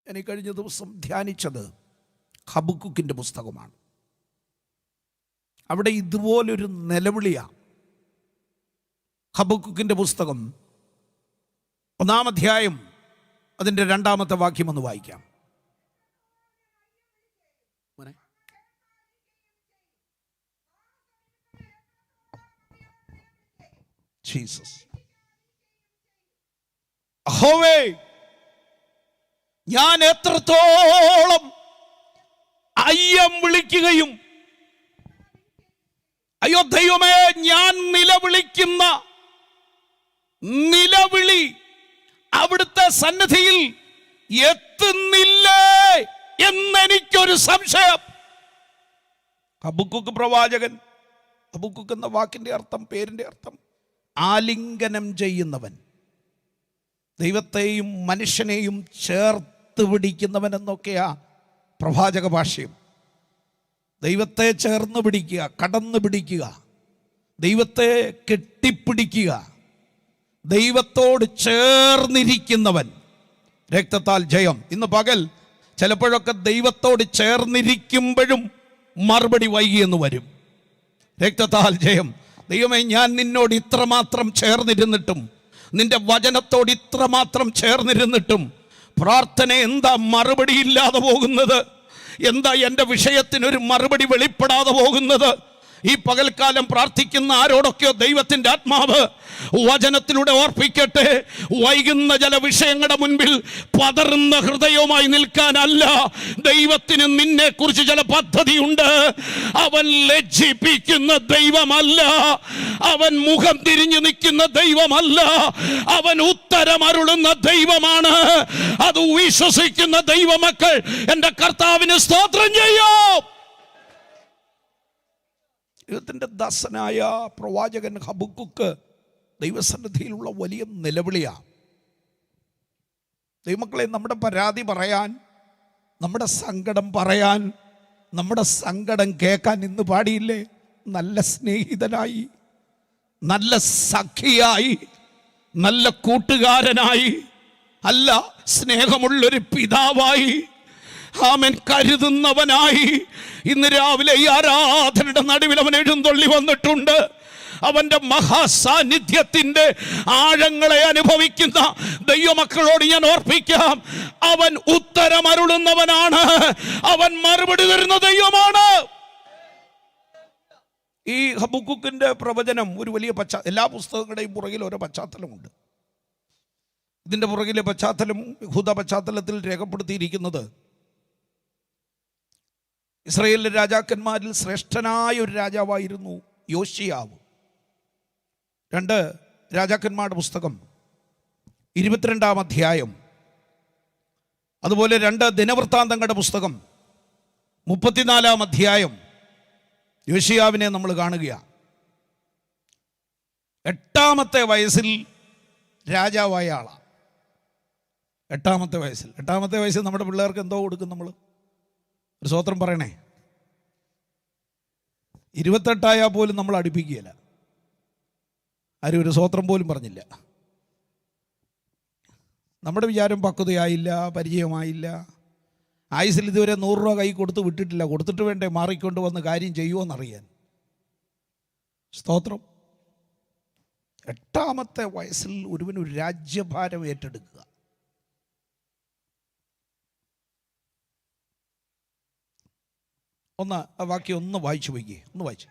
എനിക്ക് കഴിഞ്ഞ ദിവസം ധ്യാനിച്ചത് ഹബക്കൂക്കിൻ്റെ പുസ്തകമാണ്. അവിടെ ഇതുപോലൊരു നിലവിളിയാണ്. ഹബക്കൂക്കിൻ്റെ പുസ്തകം 1-ാം അധ്യായം അതിൻ്റെ 2-ാമത്തെ വാക്യം ഒന്ന് വായിക്കാം. ജീസസ്. യഹോവേ, ഞാൻ എത്രത്തോളം അയ്യം വിളിക്കുകയും, അയ്യോ ദൈവമേ, ഞാൻ നിലവിളിക്കുന്ന നിലവിളി അവിടുത്തെ സന്നിധിയിൽ എത്തുന്നില്ലേ എന്നെനിക്കൊരു സംശയം. ഹബക്കൂക്ക് പ്രവാചകൻ, ഹബക്കൂക്ക് എന്ന വാക്കിൻ്റെ അർത്ഥം, പേരിൻ്റെ അർത്ഥം ആലിംഗനം ചെയ്യുന്നവൻ, ദൈവത്തെയും മനുഷ്യനെയും ചേർത്ത് പിടിക്കുന്നവൻ എന്നൊക്കെയാ പ്രവാചക ഭാഷ്യം. ദൈവത്തെ ചേർന്ന് പിടിക്കുക, കടന്നു പിടിക്കുക, ദൈവത്തെ കെട്ടിപ്പിടിക്കുക, ദൈവത്തോട് ചേർന്നിരിക്കുന്നവൻ രക്തത്താൽ ജയം. ഇന്ന് പകൽ ചിലപ്പോഴൊക്കെ ദൈവത്തോട് ചേർന്നിരിക്കുമ്പോഴും മറുപടി വൈകിയെന്ന് വരും. രക്തത്താൽ ജയം. ദൈവമേ, ഞാൻ നിന്നോട് ഇത്രമാത്രം ചേർന്നിരുന്നിട്ടും, നിന്റെ വചനത്തോട് ഇത്രമാത്രം ചേർന്നിരുന്നിട്ടും പ്രാർത്ഥന എന്താ മറുപടി ഇല്ലാതെ പോകുന്നത്? എന്താ എൻ്റെ വിഷയത്തിനൊരു മറുപടി വെളിപ്പെടാതെ പോകുന്നത്? ഈ പകൽക്കാലം പ്രാർത്ഥിക്കുന്ന ആരോടൊക്കെയോ ദൈവത്തിൻ്റെ ആത്മാവ് വചനത്തിലൂടെ ഓർപ്പിക്കട്ടെ, വൈകുന്ന ചില വിഷയങ്ങളുടെ മുൻപിൽ പതറുന്ന ഹൃദയവുമായി നിൽക്കാനല്ല. ദൈവത്തിന് നിന്നെക്കുറിച്ച് ചില പദ്ധതിയുണ്ട്. അവൻ ലജ്ജിപ്പിക്കുന്ന ദൈവമല്ല, അവൻ മുഖം തിരിഞ്ഞു നിൽക്കുന്ന ദൈവമല്ല, അവൻ ഉത്തരമരുളുന്ന ദൈവമാണ്. അത് വിശ്വസിക്കുന്ന ദൈവമക്കൾ എൻ്റെ കർത്താവിന് സ്തോത്രം ചെയ്യും. ദൈവത്തിൻ്റെ ദാസനായ പ്രവാചകൻ ഹബക്കൂക്ക് ദൈവസന്നിധിയിലുള്ള വലിയ നിലവിളിയാണ്. ദൈവമക്കളെ, നമ്മുടെ പരാതി പറയാൻ, നമ്മുടെ സങ്കടം പറയാൻ, നമ്മുടെ സങ്കടം കേൾക്കാൻ ഇന്ന് പാടിയില്ലേ? നല്ല സ്നേഹിതനായി, നല്ല സഖിയായി, നല്ല കൂട്ടുകാരനായി, അല്ല സ്നേഹമുള്ളൊരു പിതാവായി, ആമേൻ, കരുതുന്നവനായി ഇന്ന് രാവിലെ ഈ ആരാധനയുടെ നടുവിൽ അവൻ എഴുന്നള്ളി വന്നിട്ടുണ്ട്. അവൻ്റെ മഹാസാന്നിധ്യത്തിൻ്റെ ആഴങ്ങളെ അനുഭവിക്കുന്ന ദൈവമക്കളോട് ഞാൻ ഓർപ്പിക്കാം, അവൻ ഉത്തരമരുളുന്നവനാണ്, അവൻ മറുപടി തരുന്ന ദൈവമാണ്. ഈ ഹബക്കൂക്കിൻ്റെ പ്രവചനം ഒരു വലിയ എല്ലാ പുസ്തകങ്ങളുടെയും പുറകിൽ ഓരോ പശ്ചാത്തലമുണ്ട്. ഇതിൻ്റെ പുറകിലെ പശ്ചാത്തലം യഹൂദ പശ്ചാത്തലത്തിൽ രേഖപ്പെടുത്തിയിരിക്കുന്നത് ഇസ്രായേലിലെ രാജാക്കന്മാരിൽ ശ്രേഷ്ഠനായ ഒരു രാജാവായിരുന്നു യോശിയാവ്. 2 രാജാക്കന്മാരുടെ പുസ്തകം 22-ാം അധ്യായം, അതുപോലെ 2 ദിനവൃത്താന്തങ്ങളുടെ പുസ്തകം 34-ാം അധ്യായം യോശിയാവിനെ നമ്മൾ കാണുകയാണ്. 8-ാമത്തെ വയസ്സിൽ രാജാവായ ആളാണ്. 8-ാമത്തെ വയസ്സിൽ നമ്മുടെ പിള്ളേർക്ക് എന്തോ കൊടുക്കും നമ്മൾ? ഒരു സ്വോത്രം പറയണേ. 28 പോലും നമ്മൾ അടുപ്പിക്കുകയില്ല. ആരും ഒരു സ്വോത്രം പോലും പറഞ്ഞില്ല. നമ്മുടെ വിചാരം പക്വതയായില്ല, പരിചയമായില്ല. ആയുസിൽ ഇതുവരെ 100 രൂപ കൈ കൊടുത്ത് വിട്ടിട്ടില്ല. കൊടുത്തിട്ട് വേണ്ടേ മാറിക്കൊണ്ട് വന്ന് കാര്യം ചെയ്യുമോയെന്നറിയാൻ. സ്തോത്രം. 8-ാമത്തെ വയസ്സിൽ ഒരുവനൊരു രാജ്യഭാരം ഏറ്റെടുക്കുക. ആ വാക്യം ഒന്ന് വായിച്ചു പോയിക്കേ, ഒന്ന് വായിച്ചു.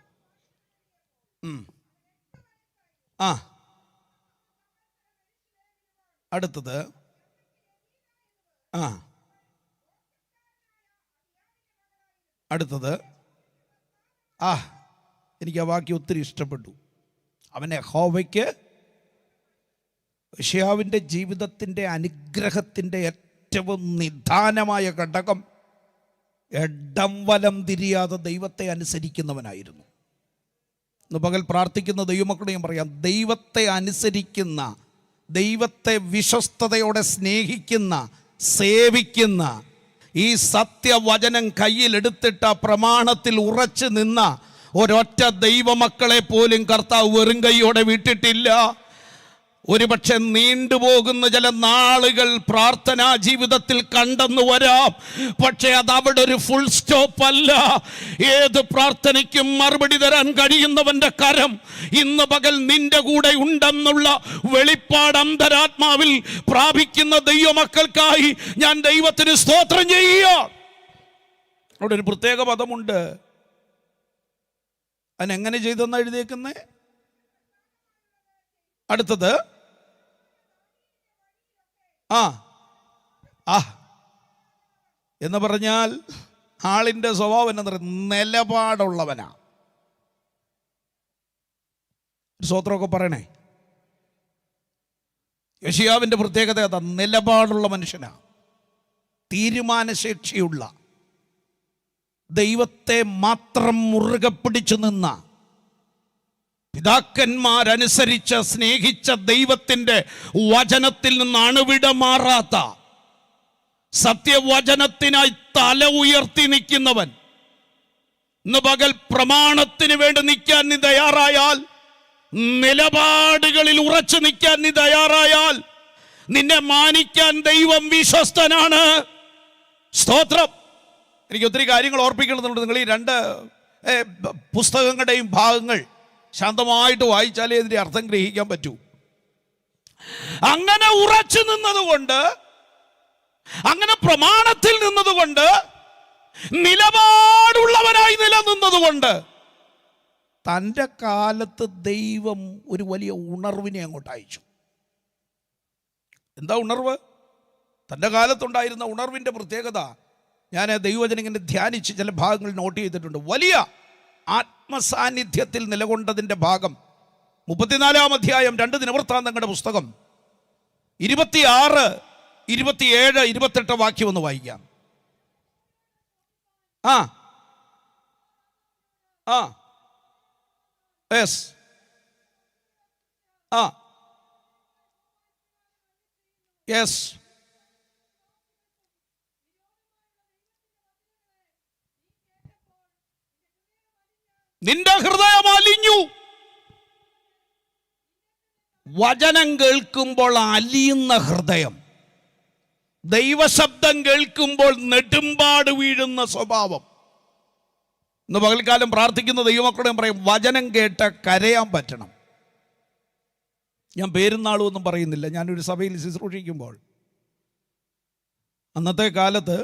അടുത്തത് എനിക്ക് ആ വാക്യം ഒത്തിരി ഇഷ്ടപ്പെട്ടു. അവൻ യഹോവയ്ക്ക്, യോശിയാവിൻ്റെ ജീവിതത്തിൻ്റെ അനുഗ്രഹത്തിൻ്റെ ഏറ്റവും നിദാനമായ ഘടകം ഇടം വലം തിരിയാതെ ദൈവത്തെ അനുസരിക്കുന്നവനായിരുന്നു. ഇന്ന് പകൽ പ്രാർത്ഥിക്കുന്ന ദൈവമക്കളെ ഞാൻ പറയാം, ദൈവത്തെ അനുസരിക്കുന്ന, ദൈവത്തെ വിശ്വസ്തയോടെ സ്നേഹിക്കുന്ന, സേവിക്കുന്ന, ഈ സത്യവചനം കയ്യിലെടുത്തിട്ട പ്രമാണത്തിൽ ഉറച്ചു നിന്ന ഒരൊറ്റ ദൈവമക്കളെ പോലും കർത്താവ് വെറും കൈയോടെ വിട്ടിട്ടില്ല. ഒരുപക്ഷെ നീണ്ടുപോകുന്ന ചില നാളുകൾ പ്രാർത്ഥനാ ജീവിതത്തിൽ കണ്ടെന്ന് വരാം. പക്ഷേ അത് അവിടെ ഒരു ഫുൾ സ്റ്റോപ്പ് അല്ല. ഏത് പ്രാർത്ഥനയ്ക്കും മറുപടി തരാൻ കഴിയുന്നവന്റെ കരം ഇന്ന് പകൽ നിന്റെ കൂടെ ഉണ്ടെന്നുള്ള വെളിപ്പാട് അന്തരാത്മാവിൽ പ്രാപിക്കുന്ന ദൈവമക്കൾക്കായി ഞാൻ ദൈവത്തിന് സ്തോത്രം ചെയ്യുക. അവിടെ ഒരു പ്രത്യേക പദമുണ്ട്. അതിനെങ്ങനെ ചെയ്തെന്നാണ് എഴുതിയേക്കുന്നേ? അടുത്തത് എന്ന് പറഞ്ഞാൽ ആളിൻ്റെ സ്വഭാവം എന്താ പറയുക? നിലപാടുള്ളവനാ. സ്തോത്രമൊക്കെ പറയണേ. യോശിയാവിൻ്റെ പ്രത്യേകത അതാ, നിലപാടുള്ള മനുഷ്യനാ, തീരുമാനശേഷിയുള്ള, ദൈവത്തെ മാത്രം മുറുകെ പിടിച്ചു നിന്ന, പിതാക്കന്മാരനുസരിച്ച് സ്നേഹിച്ച ദൈവത്തിൻ്റെ വചനത്തിൽ നിന്ന് അണുവിട മാറാത്ത, സത്യവചനത്തിനായി തല ഉയർത്തി നിൽക്കുന്നവൻ. ഇന്ന് പകൽ പ്രമാണത്തിന് വേണ്ടി നിൽക്കാൻ നീ തയ്യാറായാൽ, നിലപാടുകളിൽ ഉറച്ചു നിൽക്കാൻ നീ തയ്യാറായാൽ, നിന്നെ മാനിക്കാൻ ദൈവം വിശ്വസ്തനാണ്. സ്തോത്രം. എനിക്ക് ഒത്തിരി കാര്യങ്ങൾ ഓർപ്പിക്കണമെന്നുണ്ട്. നിങ്ങൾ ഈ രണ്ട് പുസ്തകങ്ങളുടെയും ഭാഗങ്ങൾ ശാന്തമായിട്ട് വായിച്ചാലേ ഇതിൻ്റെ അർത്ഥം ഗ്രഹിക്കാൻ പറ്റൂ. അങ്ങനെ ഉറച്ചു നിന്നതുകൊണ്ട്, അങ്ങനെ പ്രമാണത്തിൽ നിന്നതുകൊണ്ട്, നിലപാടുള്ളവനായി നിലനിന്നതുകൊണ്ട് തൻ്റെ കാലത്ത് ദൈവം ഒരു വലിയ ഉണർവിനെ അങ്ങോട്ട് അയച്ചു. എന്താ ഉണർവ്? തൻ്റെ കാലത്തുണ്ടായിരുന്ന ഉണർവിൻ്റെ പ്രത്യേകത ഞാൻ ദൈവവചനം ഇങ്ങനെ ധ്യാനിച്ച് ചില ഭാഗങ്ങൾ നോട്ട് ചെയ്തിട്ടുണ്ട്. വലിയ ആത്മസാന്നിധ്യത്തിൽ നിലകൊണ്ടതിൻ്റെ ഭാഗം 34-ാം അധ്യായം 2 ദിനവൃത്താന്തങ്ങളുടെ പുസ്തകം 26, 27, 28 വാക്യം ഒന്ന് വായിക്കാം. യെസ്. യെസ്. നിന്റെ ഹൃദയം അലിഞ്ഞു. വചനം കേൾക്കുമ്പോൾ അലിയുന്ന ഹൃദയം, ദൈവശബ്ദം കേൾക്കുമ്പോൾ നെടുമ്പാട് വീഴുന്ന സ്വഭാവം. ഇന്ന് പകൽക്കാലം പ്രാർത്ഥിക്കുന്ന ദൈവമക്കളോട് പറയും, വചനം കേട്ട് കരയാൻ പറ്റണം. ഞാൻ പേരും നാളും ഒന്നും പറയുന്നില്ല. ഞാനൊരു സഭയിൽ ശുശ്രൂഷിക്കുമ്പോൾ അന്നത്തെ കാലത്ത്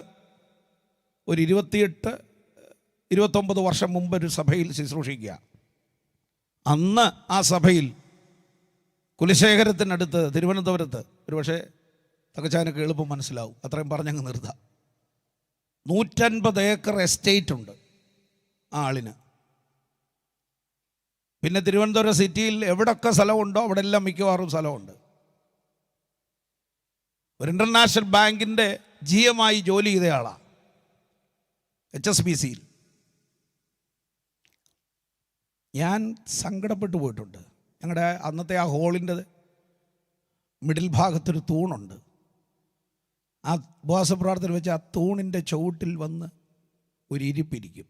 ഒരു 28-29 വർഷം മുമ്പ് ഒരു സഭയിൽ ശുശ്രൂഷിക്കുക. അന്ന് ആ സഭയിൽ കുലശേഖരത്തിനടുത്ത് തിരുവനന്തപുരത്ത്, ഒരു പക്ഷേ തകച്ചാനൊക്കെ എളുപ്പം മനസ്സിലാവും, അത്രയും പറഞ്ഞങ്ങ് നിർത്താം, 150 ഏക്കർ എസ്റ്റേറ്റ് ഉണ്ട് ആ ആളിന്. പിന്നെ തിരുവനന്തപുരം സിറ്റിയിൽ എവിടെയൊക്കെ സ്ഥലമുണ്ടോ അവിടെ എല്ലാം മിക്കവാറും സ്ഥലമുണ്ട്. ഒരു ഇൻ്റർനാഷണൽ ബാങ്കിൻ്റെ GM-ആയി ജോലി ചെയ്ത ആളാണ്, HSBC-യിൽ. ഞാൻ സങ്കടപ്പെട്ടു പോയിട്ടുണ്ട്. ഞങ്ങളുടെ അന്നത്തെ ആ ഹോളിൻ്റെ മിഡിൽ ഭാഗത്തൊരു തൂണുണ്ട്. ആ ഉപവാസപ്രാർത്ഥന വെച്ച് ആ തൂണിൻ്റെ ചുവട്ടിൽ വന്ന് ഒരു ഇരിപ്പിരിക്കും.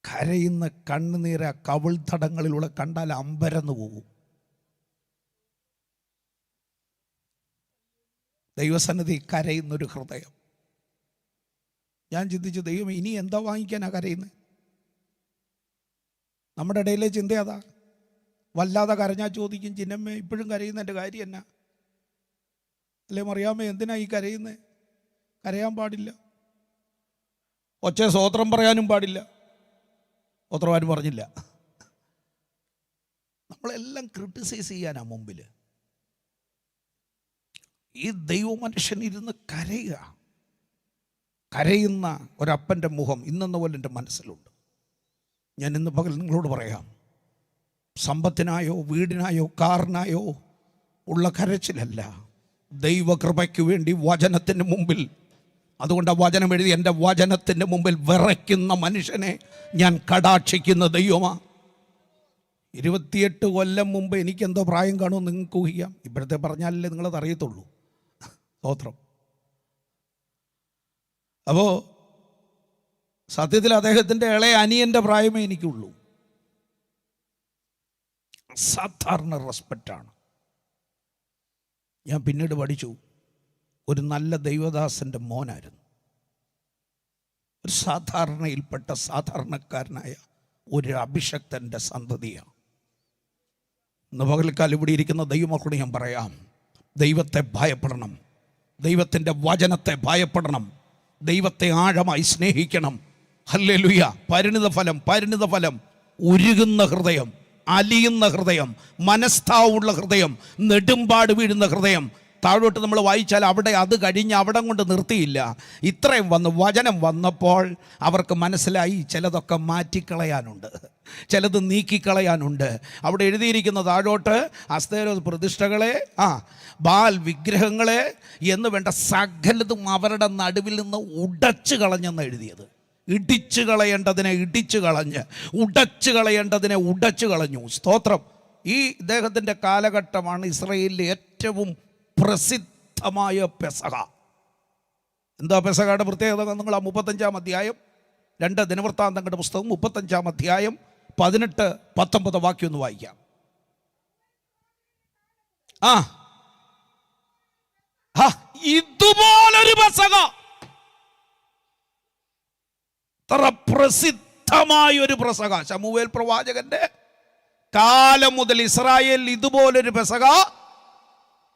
കരയുന്ന കണ്ണുനീര കവിൾ തടങ്ങളിലൂടെ കണ്ടാൽ അമ്പരന്ന് പോകും. ദൈവസന്നിധി കരയുന്നൊരു ഹൃദയം. ഞാൻ ചിന്തിച്ചു, ദൈവം ഇനി എന്താ വാങ്ങിക്കാനാ കരയുന്നത്? നമ്മുടെ ഇടയിലെ ചിന്ത അതാ. വല്ലാതെ കരഞ്ഞാൽ ചോദിക്കും, ചിന്നമ്മേ ഇപ്പോഴും കരയുന്നതിൻ്റെ കാര്യം എന്നാ? അല്ലേ മറിയാമ്മേ എന്തിനാ ഈ കരയുന്നത്? കരയാൻ പാടില്ല. ഒച്ച സ്തോത്രം പറയാനും പാടില്ല. സ്തോത്രമാരും പറഞ്ഞില്ല. നമ്മളെല്ലാം ക്രിട്ടിസൈസ് ചെയ്യാനാ മുമ്പിൽ. ഈ ദൈവമനുഷ്യൻ ഇരുന്ന് കരയുക. കരയുന്ന ഒരപ്പൻ്റെ മുഖം ഇന്നെന്ന പോലെ എൻ്റെ മനസ്സിലുണ്ട്. ഞാൻ ഇന്ന് പകൽ നിങ്ങളോട് പറയാം, സമ്പത്തിനായോ വീടിനായോ കാറിനായോ ഉള്ള കരച്ചിലല്ല, ദൈവകൃപയ്ക്ക് വേണ്ടി വചനത്തിന് മുമ്പിൽ. അതുകൊണ്ട് ആ വചനം എഴുതി, എൻ്റെ വചനത്തിൻ്റെ മുമ്പിൽ വിറയ്ക്കുന്ന മനുഷ്യനെ ഞാൻ കടാക്ഷിക്കുന്ന ദൈവമാ. 28 കൊല്ലം മുമ്പ് എനിക്കെന്തോ പ്രായം കാണുമെന്ന് നിങ്ങൾക്ക് ഊഹിക്കാം. ഇപ്പോഴത്തെ പറഞ്ഞാലല്ലേ നിങ്ങളത് അറിയത്തുള്ളൂ. സ്തോത്രം. അപ്പോൾ സത്യത്തിൽ അദ്ദേഹത്തിൻ്റെ ഇളയ അനിയൻ്റെ പ്രായമേ എനിക്കുള്ളൂ. അസാധാരണ റെസ്പെക്റ്റാണ്. ഞാൻ പിന്നീട് പഠിച്ചു, ഒരു നല്ല ദൈവദാസൻ്റെ മോനായിരുന്നു. ഒരു സാധാരണയിൽപ്പെട്ട സാധാരണക്കാരനായ ഒരു അഭിഷക്തൻ്റെ സന്തതിയാണ്. ഇന്ന് പകൽക്കാലം ഇവിടെ ഇരിക്കുന്ന ദൈവമക്കളോട് ഞാൻ പറയാം, ദൈവത്തെ ഭയപ്പെടണം, ദൈവത്തിൻ്റെ വചനത്തെ ഭയപ്പെടണം, ദൈവത്തെ ആഴമായി സ്നേഹിക്കണം. ഹല്ലേലൂയ. പരിണിത ഫലം ഉരുകുന്ന ഹൃദയം, അലിയുന്ന ഹൃദയം, മനസ്താവുള്ള ഹൃദയം, നെടുമ്പാട് വീഴുന്ന ഹൃദയം. താഴോട്ട് നമ്മൾ വായിച്ചാൽ അവിടെ അത് കഴിഞ്ഞ് അവിടെ കൊണ്ട് നിർത്തിയില്ല. ഇത്രയും വചനം വന്നപ്പോൾ അവർക്ക് മനസ്സിലായി ചിലതൊക്കെ മാറ്റിക്കളയാനുണ്ട്, ചിലത് നീക്കിക്കളയാനുണ്ട്. അവിടെ എഴുതിയിരിക്കുന്ന താഴോട്ട് അസ്തേരോ പ്രതിഷ്ഠകളെ, ബാൽ വിഗ്രഹങ്ങളെ എന്ന് വേണ്ട സകലതും അവരുടെ നടുവിൽ നിന്ന് ഉടച്ചു കളഞ്ഞെന്ന് എഴുതിയത്. ഇടിച്ചു കളയേണ്ടതിനെ ഇടിച്ചു കളഞ്ഞ്, ഉടച്ചു കളയേണ്ടതിനെ ഉടച്ചു കളഞ്ഞു. സ്തോത്രം. ഈ ഇദ്ദേഹത്തിൻ്റെ കാലഘട്ടമാണ് ഇസ്രായേലിലെ ഏറ്റവും പ്രസിദ്ധമായ പെസഹ. എന്താ പെസഹയുടെ പ്രത്യേകത? നിങ്ങൾ ആ 35-ാം അധ്യായം 2 ദിനവൃത്താന്തങ്ങളുടെ പുസ്തകം 35-ാം അധ്യായം 18-19 വാക്യം ഒന്ന് വായിക്കാം. ഇതുപോലൊരു പെസഹ, അത്ര പ്രസിദ്ധമായൊരു പെസഹ ശമൂവേൽ പ്രവാചകന്റെ കാലം മുതൽ ഇസ്രായേൽ ഇതുപോലൊരു പെസഹ.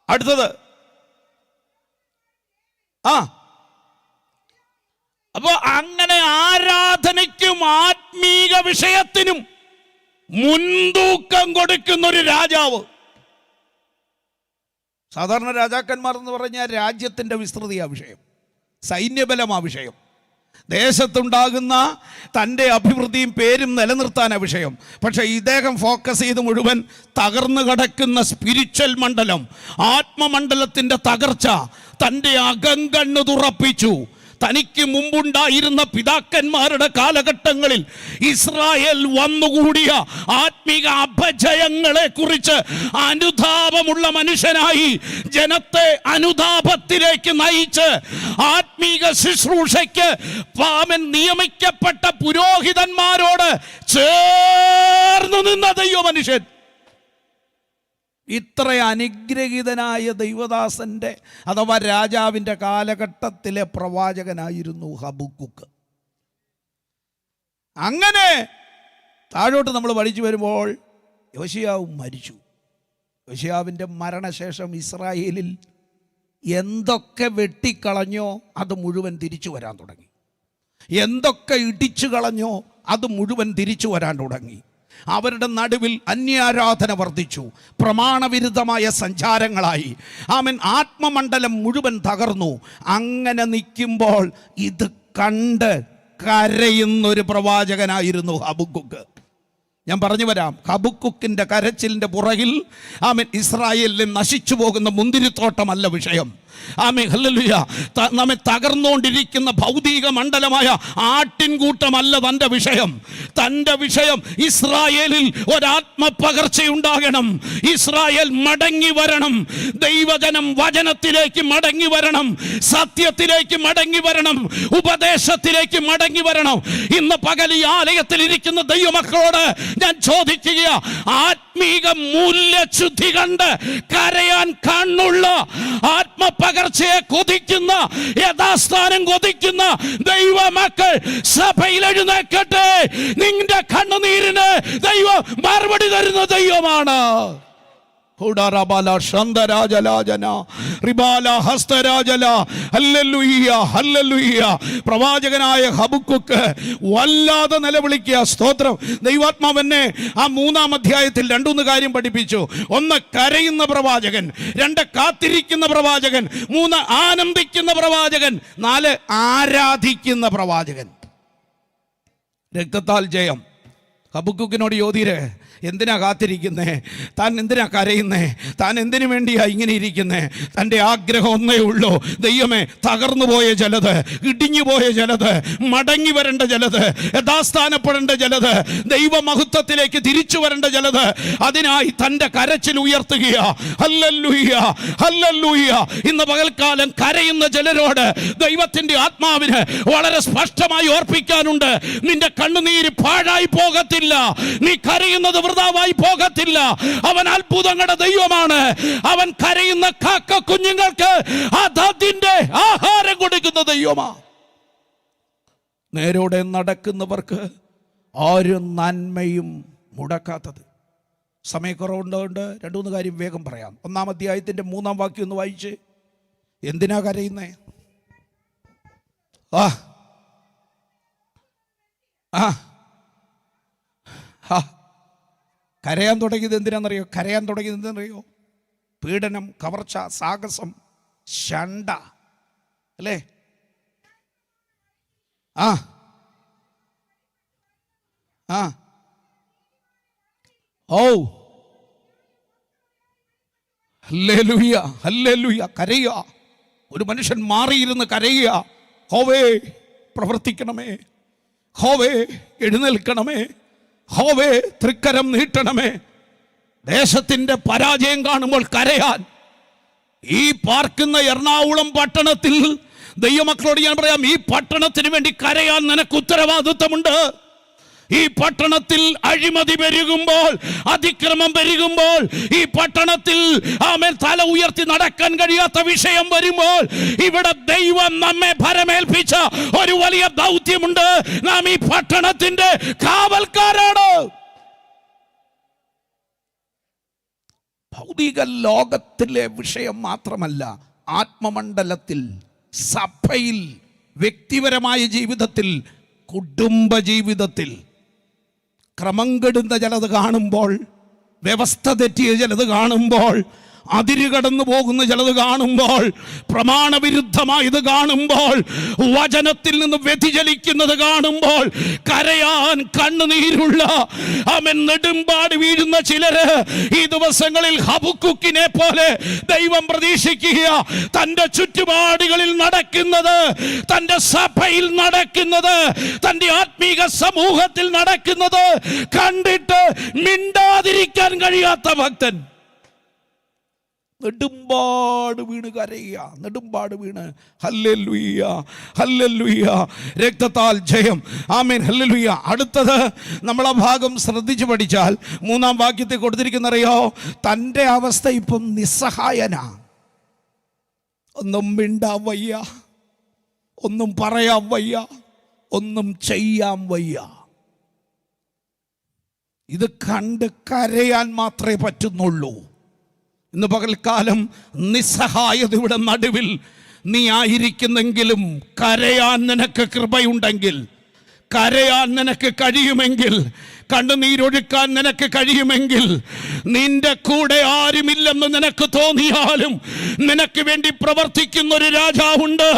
അടുത്തത് അപ്പൊ അങ്ങനെ ആരാധനയ്ക്കും ആത്മീക വിഷയത്തിനും മുൻതൂക്കം കൊടുക്കുന്ന ഒരു രാജാവ്. സാധാരണ രാജാക്കന്മാർ എന്ന് പറഞ്ഞാൽ രാജ്യത്തിൻ്റെ വിസ്തൃതിയാ വിഷയം, സൈന്യബലമാ വിഷയം, ദേശത്തുണ്ടാകുന്ന തൻ്റെ അഭിവൃദ്ധിയും പേരും നിലനിർത്താനാ വിഷയം. പക്ഷേ ഇദ്ദേഹം ഫോക്കസ് ചെയ്ത് മുഴുവൻ തകർന്നു കിടക്കുന്ന സ്പിരിച്വൽ മണ്ഡലം, ആത്മമണ്ഡലത്തിൻ്റെ തകർച്ച. തൻ്റെ അകങ്കണ്ണ് തുറപ്പിച്ചു. തനിക്ക് മുമ്പുണ്ടായിരുന്ന പിതാക്കന്മാരുടെ കാലഘട്ടങ്ങളിൽ ഇസ്രായേൽ വന്നുകൂടിയ ആത്മീക അപജയങ്ങളെ കുറിച്ച് അനുതാപമുള്ള മനുഷ്യനായി ജനത്തെ അനുതാപത്തിലേക്ക് നയിച്ച് ആത്മീക ശുശ്രൂഷയ്ക്ക് നിയമിക്കപ്പെട്ട പുരോഹിതന്മാരോട് ചേർന്നു നിന്ന ദൈവ മനുഷ്യൻ. ഇത്ര അനുഗ്രഹീതനായ ദൈവദാസൻ്റെ അഥവാ രാജാവിൻ്റെ കാലഘട്ടത്തിലെ പ്രവാചകനായിരുന്നു ഹബക്കൂക്ക്. അങ്ങനെ താഴോട്ട് നമ്മൾ പഠിച്ചു വരുമ്പോൾ യോശിയാവ് മരിച്ചു. യോശിയാവിൻ്റെ മരണശേഷം ഇസ്രായേലിൽ എന്തൊക്കെ വെട്ടിക്കളഞ്ഞോ അത് മുഴുവൻ തിരിച്ചു വരാൻ തുടങ്ങി. എന്തൊക്കെ ഇടിച്ചു കളഞ്ഞോ അത് മുഴുവൻ തിരിച്ചു വരാൻ തുടങ്ങി. അവരുടെ നടുവിൽ അന്യാരാധന വർദ്ധിച്ചു, പ്രമാണവിരുദ്ധമായ സഞ്ചാരങ്ങളായി. ആത്മമണ്ഡലം മുഴുവൻ തകർന്നു. അങ്ങനെ നിൽക്കുമ്പോൾ ഇത് കണ്ട് കരയുന്നൊരു പ്രവാചകനായിരുന്നു ഹബക്കൂക്ക്. ഞാൻ പറഞ്ഞു വരാം, ഹബക്കൂക്കിൻ്റെ കരച്ചിലിൻ്റെ പുറകിൽ ഇസ്രായേലിൽ നശിച്ചു പോകുന്ന മുന്തിരിത്തോട്ടമല്ല വിഷയം. ഹല്ലേലൂയ. നമ്മെ തകർന്നുകൊണ്ടിരിക്കുന്ന ഭൗതിക മണ്ഡലമായ ആട്ടിൻകൂട്ടമല്ല തൻ്റെ വിഷയം. തൻ്റെ വിഷയം ഇസ്രായേലിൽ ഒരാത്മപകർച്ചയുണ്ടാകണം. ഇസ്രായേൽ മടങ്ങി വരണം. ദൈവജനം വചനത്തിലേക്ക് മടങ്ങി വരണം, സത്യത്തിലേക്ക് മടങ്ങി വരണം, ഉപദേശത്തിലേക്ക് മടങ്ങി വരണം. ഇന്ന് പകൽ ഈ ആലയത്തിൽ ഇരിക്കുന്ന ദൈവമക്കളോട് ഞാൻ ചോദിക്കുക, ആത്മീക മൂല്യശുദ്ധി കണ്ട് കരയാൻ കണ്ണുള്ള ആത്മപകർച്ചയെ കൊതിക്കുന്ന, യഥാസ്ഥാനം കൊതിക്കുന്ന ദൈവമക്കൾ സഭയിൽ എഴുന്നേൽക്കട്ടെ. നിന്റെ കണ്ണുനീരിന് ദൈവം മറുപടി തരുന്ന ദൈവമാണ്. പ്രവാചകനായ ഹബക്കൂക്ക് വല്ലാതെ നിലവിളിക്കുക. സ്തോത്രം. ദൈവാത്മാവെന്നെ ആ 3-ാം അധ്യായത്തിൽ 2 കാര്യം പഠിപ്പിച്ചു. 1 കരയുന്ന പ്രവാചകൻ, 2 കാത്തിരിക്കുന്ന പ്രവാചകൻ, 3 ആനന്ദിക്കുന്ന പ്രവാചകൻ, 4 ആരാധിക്കുന്ന പ്രവാചകൻ. രക്തത്താൽ ജയം. ഹബക്കൂക്കിനോട് യോധീരെ, എന്തിനാ കാത്തിരിക്കുന്നേ? താൻ എന്തിനാ കരയുന്നേ? താൻ എന്തിനു വേണ്ടിയാ ഇങ്ങനെ ഇരിക്കുന്നേ? തൻ്റെ ആഗ്രഹം ഒന്നേ ഉള്ളൂ, ദൈവമേ, തകർന്നു പോയ ചിലത്, ഇടിഞ്ഞു പോയ ചിലത്, മടങ്ങി വരേണ്ട ചിലത്, യഥാസ്ഥാനപ്പെടേണ്ട ചിലത്, ദൈവമഹത്വത്തിലേക്ക് തിരിച്ചു വരേണ്ട ചിലത്, അതിനായി തൻ്റെ കരച്ചിൽ ഉയർത്തുകയാ. Hallelujah, hallelujah. ഇന്ന് പകൽക്കാലം കരയുന്ന ചിലരോട് ദൈവത്തിൻ്റെ ആത്മാവിന് വളരെ സ്പഷ്ടമായി ഓർപ്പിക്കാനുണ്ട്. നിന്റെ കണ്ണുനീര് പാഴായി പോകത്തില്ല. പോകത്തില്ല. നീ കരയുന്നത് വൃഥാവായി പോകത്തില്ല. അവൻ അത്ഭുതങ്ങളുടെ ദൈവമാണ്. അവൻ കരയുന്ന കാക്ക കുഞ്ഞുങ്ങൾക്ക് അതിന്റെ ആഹാരം കൊടുക്കുന്ന ദൈവമാണ്. നേരോടെ നടക്കുന്നവർക്ക് ആരും നന്മയും മുടക്കാത്തത്. സമയക്കുറവുണ്ടോണ്ട് 2-3 കാര്യം വേഗം പറയാം. 1-ാം അധ്യായത്തിൻ്റെ 3-ാം വാക്യം ഒന്ന് വായിച്ച്. എന്തിനാ കരയുന്നേ? കരയാൻ തുടങ്ങിയത് എന്തിനാണെന്നറിയോ? പീഡനം, കവർച്ച, സാഹസം, ശണ്ട, അല്ലേ? Hallelujah, hallelujah. കരയുക. ഒരു മനുഷ്യൻ മാറിയിരുന്ന് കരയുക. ഹോവേ പ്രവർത്തിക്കണമേ, ഹോവേ എഴുന്നേൽക്കണമേ, ഹോവേ തൃക്കരം നീട്ടണമേ. ദേശത്തിൻ്റെ പരാജയം കാണുമ്പോൾ കരയാൻ. ഈ പാർക്കുന്ന എറണാകുളം പട്ടണത്തിൽ ദൈവമക്കളോട് ഞാൻ പറയാം, ഈ പട്ടണത്തിന് വേണ്ടി കരയാൻ നിനക്ക് ഉത്തരവാദിത്വമുണ്ട്. ഈ പട്ടണത്തിൽ അഴിമതി പെരുകുമ്പോൾ, അതിക്രമം പെരുകുമ്പോൾ, ഈ പട്ടണത്തിൽ ആമേൻ തല ഉയർത്തി നടക്കാൻ കഴിയാത്ത വിഷയം വരുമ്പോൾ, ഇവിടെ ദൈവം നമ്മെ ഭരമേൽപ്പിച്ച ഒരു വലിയ ദൗത്യമുണ്ട്. നാം ഈ പട്ടണത്തിന്റെ കാവൽക്കാരാണ്. ഭൗതിക ലോകത്തിലെ വിഷയം മാത്രമല്ല, ആത്മമണ്ഡലത്തിൽ, സഭയിൽ, വ്യക്തിപരമായ ജീവിതത്തിൽ, കുടുംബ ജീവിതത്തിൽ ക്രമം കെടുന്ന ചിലത് കാണുമ്പോൾ, വ്യവസ്ഥ തെറ്റിയ ചിലത് കാണുമ്പോൾ, അതിരുകടന്നു പോകുന്ന ചിലത് കാണുമ്പോൾ, പ്രമാണവിരുദ്ധമായത് കാണുമ്പോൾ, വചനത്തിൽ നിന്ന് വ്യതിചലിക്കുന്നത് കാണുമ്പോൾ, കരയാൻ കണ്ണുനീരുള്ള അവൻ നെടുമ്പാട് വീഴുന്ന ചിലര് ഈ ദിവസങ്ങളിൽ ഹബക്കുക്കിനെ പോലെ ദൈവം പ്രതീക്ഷിക്കുക. തൻ്റെ ചുറ്റുപാടുകളിൽ നടക്കുന്നത്, തൻ്റെ സഭയിൽ നടക്കുന്നത്, തൻ്റെ ആത്മീക സമൂഹത്തിൽ നടക്കുന്നത് കണ്ടിട്ട് മിണ്ടാതിരിക്കാൻ കഴിയാത്ത ഭക്തൻ നെടുമ്പാട് വീണ് കരയുക, നെടുമ്പാട് വീണ് ഹല്ലേലൂയ, ഹല്ലേലൂയ, രക്തത്താൽ ജയം, ആമേൻ, ഹല്ലേലൂയ. അടുത്തത് നമ്മളെ ഭാഗം ശ്രദ്ധിച്ചു പഠിച്ചാൽ 3-ാം വാക്യത്തിൽ കൊടുത്തിരിക്കുന്നറിയോ? തൻ്റെ അവസ്ഥ ഇപ്പം നിസ്സഹായനാ. ഒന്നും മിണ്ടാൻ വയ്യ, ഒന്നും പറയാൻ വയ്യ, ഒന്നും ചെയ്യാൻ വയ്യ. ഇത് കണ്ട് കരയാൻ മാത്രമേ പറ്റുന്നുള്ളൂ. ഇന്ന് പകൽക്കാലം നിസ്സഹായതയുടെ നടുവിൽ നീ ആയിരിക്കുന്നെങ്കിലും കരയാൻ നിനക്ക് കൃപയുണ്ടെങ്കിൽ, കരയാൻ നിനക്ക് കഴിയുമെങ്കിൽ, കണ്ണുനീരൊഴുക്കാൻ നിനക്ക് കഴിയുമെങ്കിൽ, നിന്റെ കൂടെ ആരുമില്ലെന്ന് നിനക്ക് തോന്നിയാലും നിനക്ക് വേണ്ടി പ്രവർത്തിക്കുന്ന ഒരു രാജാവുണ്ട്.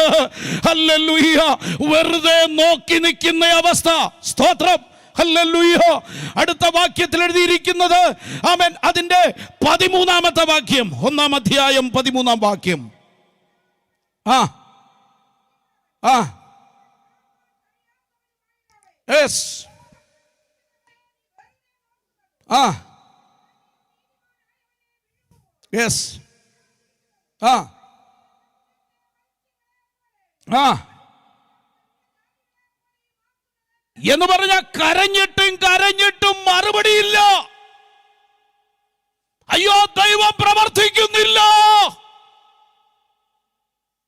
ഹല്ലേലൂയ. വെറുതെ നോക്കി നിൽക്കുന്ന അവസ്ഥ. സ്തോത്രം, ഹല്ലേലൂയ. അടുത്ത വാക്യത്തിൽ എഴുതിയിരിക്കുന്നത് ആമേൻ, അതിന്റെ 13-ാമത്തെ വാക്യം, 1-ാം അധ്യായം 13-ാം വാക്യം. യെസ്, യെസ്, എന്ന് പറഞ്ഞ കരഞ്ഞിട്ടും മറുപടിയില്ല. അയ്യോ, ദൈവം പ്രവർത്തിക്കുന്നില്ല.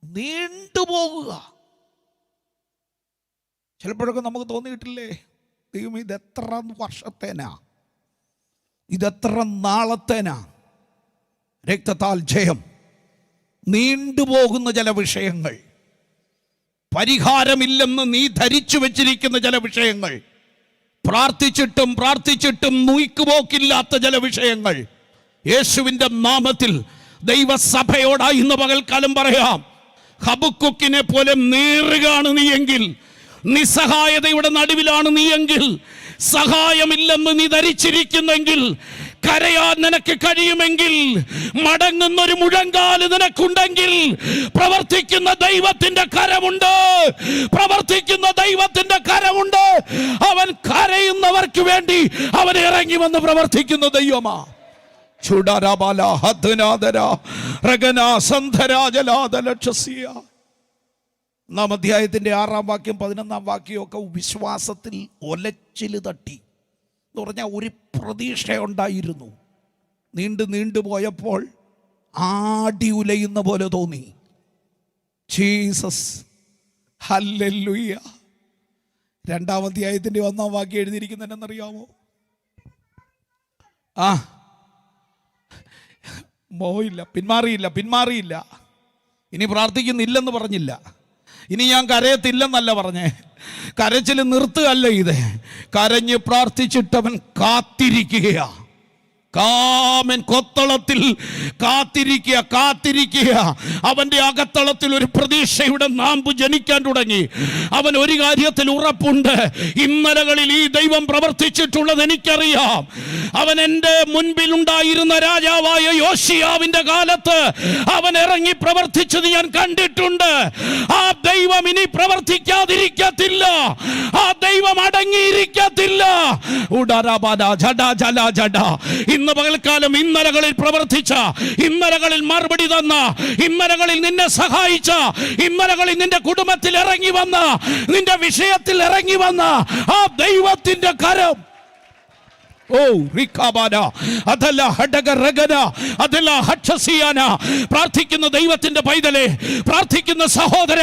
നീണ്ടുപോകുക. ചിലപ്പോഴൊക്കെ നമുക്ക് തോന്നിയിട്ടില്ലേ, ദൈവം ഇതെത്ര വർഷത്തേനാ, ഇതെത്ര നാളത്തേനാ? രക്തത്താൽ ജയം. നീണ്ടുപോകുന്ന ചില വിഷയങ്ങൾ, പരിഹാരമില്ലെന്ന് നീ ധരിച്ചു വെച്ചിരിക്കുന്ന ചില വിഷയങ്ങൾ, പ്രാർത്ഥിച്ചിട്ടും നീക്കുപോക്കില്ലാത്ത ചില വിഷയങ്ങൾ, യേശുവിൻ്റെ നാമത്തിൽ ദൈവസഭയോടായി ഇന്ന് പകൽക്കാലം പറയാം, ഹബക്കുക്കിനെ പോലെ നീറുകയാണ് നീയെങ്കിൽ, നിസ്സഹായതയുടെ നടുവിലാണ് നീയെങ്കിൽ, സഹായമില്ലെന്ന് നീ ധരിച്ചിരിക്കുന്നെങ്കിൽ, കരയാൻ നിനക്ക് കഴിയുമെങ്കിൽ, മടങ്ങുന്നൊരു മുഴങ്കാല് നിനക്കുണ്ടെങ്കിൽ, പ്രവർത്തിക്കുന്ന ദൈവത്തിന്റെ കരമുണ്ട്, പ്രവർത്തിക്കുന്ന ദൈവത്തിന്റെ കരമുണ്ട്. അവൻ കരയുന്നവർക്ക് വേണ്ടി അവൻ ഇറങ്ങി വന്ന് പ്രവർത്തിക്കുന്ന ദൈവമാ. ചുടരബല ഹദ്നാദര രഗന സന്ധരാജലാദലക്ഷസിയ. 1-ാം അധ്യായത്തിന്റെ 6-ാം വാക്യം 11-ാം വാക്യമൊക്കെ വിശ്വാസത്തിൽ ഒലച്ചില് തട്ടി എന്ന് പറഞ്ഞാൽ ഒരു പ്രതീക്ഷയുണ്ടായിരുന്നു. നീണ്ടു പോയപ്പോൾ ആടി ഉലയുന്ന പോലെ തോന്നി. Jesus, hallelujah. 2-ാം അധ്യായത്തിൻ്റെ 1-ാം വാക്യം എഴുതിയിരിക്കുന്നതെന്നറിയാമോ? പിന്മാറിയില്ല. ഇനി പ്രാർത്ഥിക്കുന്നില്ലെന്ന് പറഞ്ഞില്ല. ഇനി ഞാൻ കരയത്തില്ലെന്നല്ല പറഞ്ഞേ. കരച്ചിൽ നിർത്തുകയല്ല ഇത്. കരഞ്ഞ് പ്രാർത്ഥിച്ചിട്ടവൻ കാത്തിരിക്കുകയാ. കാമൻ കൊത്തളത്തിൽ കാത്തിരിക്കുക. അവൻ്റെ അകത്തളത്തിൽ ഒരു പ്രതീക്ഷയുടെ നാമ്പ് ജനിക്കാൻ തുടങ്ങി. അവൻ ഒരു കാര്യത്തിൽ ഉറപ്പുണ്ട്, ഇന്നലകളിൽ ഈ ദൈവം പ്രവർത്തിച്ചിട്ടുള്ളത് എനിക്കറിയാം. അവൻ എൻ്റെ മുൻപിലുണ്ടായിരുന്ന രാജാവായ യോശിയാവിൻ്റെ കാലത്ത് അവൻ ഇറങ്ങി പ്രവർത്തിച്ചത് ഞാൻ കണ്ടിട്ടുണ്ട്. ആ ദൈവം ഇനി പ്രവർത്തിക്കാതിരിക്കത്തില്ല. ആ ദൈവം അടങ്ങിയിരിക്കത്തില്ല. ഇന്ന് പകൽക്കാലം ഇന്നലകളിൽ പ്രവർത്തിച്ച, ഇന്നലകളിൽ മറുപടി തന്ന, ഇന്നലകളിൽ നിന്നെ സഹായിച്ച, ഇന്നലകളിൽ നിന്റെ കുടുംബത്തിൽ ഇറങ്ങി വന്ന, നിന്റെ വിഷയത്തിൽ ഇറങ്ങി വന്ന ആ ദൈവത്തിന്റെ കരം. പ്രാർത്ഥിക്കുന്ന ദൈവത്തിന്റെ പൈതലേ, പ്രാർത്ഥിക്കുന്ന സഹോദര,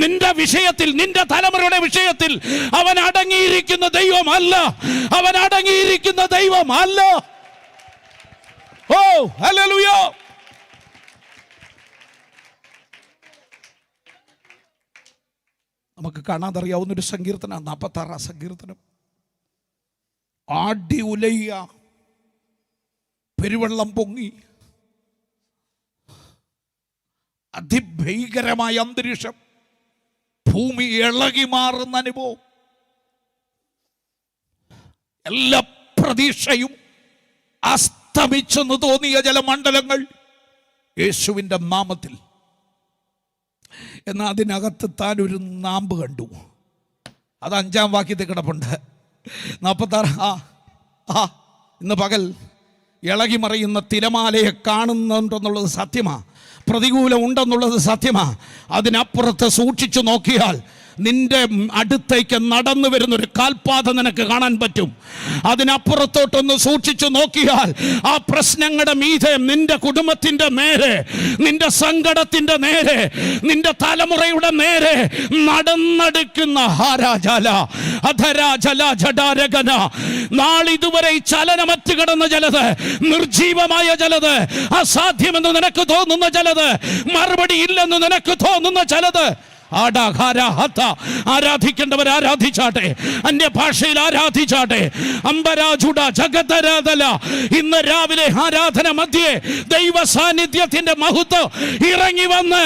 നിന്റെ വിഷയത്തിൽ, നിന്റെ തലമുറയുടെ വിഷയത്തിൽ അവൻ അടങ്ങിയിരിക്കുന്ന ദൈവമല്ല. അവൻ അടങ്ങിയിരിക്കുന്ന ദൈവമല്ല. ഹല്ലേലൂയ. നമുക്ക് കാണാതറിയാവുന്നൊരു സങ്കീർത്തനം, 46-ാം സങ്കീർത്തനം. ആടി ഉലയ്യ, പെരുവെള്ളം പൊങ്ങി, അതിഭീകരമായ അന്തരീക്ഷം, ഭൂമി ഇളകി മാറുന്ന അനുഭവം, എല്ലാ പ്രതീക്ഷയും അസ്തമിച്ചെന്ന് തോന്നിയ ജലമണ്ഡലങ്ങൾ യേശുവിൻ്റെ നാമത്തിൽ. എന്നാൽ അതിനകത്ത് താൻ ഒരു നാമ്പ് കണ്ടു. അത് 5-ാം വാക്യത്തിൽ കിടപ്പുണ്ട്. 46. ഇന്ന് പകൽ ഇളകി മറിയുന്ന തിരമാലയെ കാണുന്നുണ്ടെന്നുള്ളത് സത്യമാണ്. പ്രതികൂലം ഉണ്ടെന്നുള്ളത് സത്യമാണ്. അതിനപ്പുറത്ത് സൂക്ഷിച്ചു നോക്കിയാൽ നിന്റെ അടുത്തേക്ക് നടന്നു വരുന്നൊരു കാൽപാത നിനക്ക് കാണാൻ പറ്റും. അതിനപ്പുറത്തോട്ടൊന്ന് സൂക്ഷിച്ചു നോക്കിയാൽ ആ പ്രശ്നങ്ങളുടെ മീതെ നിന്റെ കുടുംബത്തിൻ്റെ നേരെ, നിന്റെ സങ്കടത്തിൻ്റെ നേരെ, നിന്റെ തലമുറയുടെ നേരെ നടന്നെടുക്കുന്ന നാളിതുവരെ ചലനമറ്റ് കിടന്ന ചിലത്, നിർജീവമായ ചിലത്, അസാധ്യമെന്ന് നിനക്ക് തോന്നുന്ന ചിലത്, മറുപടി ഇല്ലെന്ന് നിനക്ക് തോന്നുന്ന ചിലത്, ആരാധിക്കേണ്ടവർ ആരാധിച്ചാട്ടെ, അന്യഭാഷയിൽ ആരാധിച്ചാട്ടെ. അംബരാജുട ജഗതരാധല. ഇന്ന് രാവിലെ ആരാധന മധ്യേ ദൈവ സാന്നിധ്യത്തിന്റെ മഹത്വം ഇറങ്ങി വന്ന്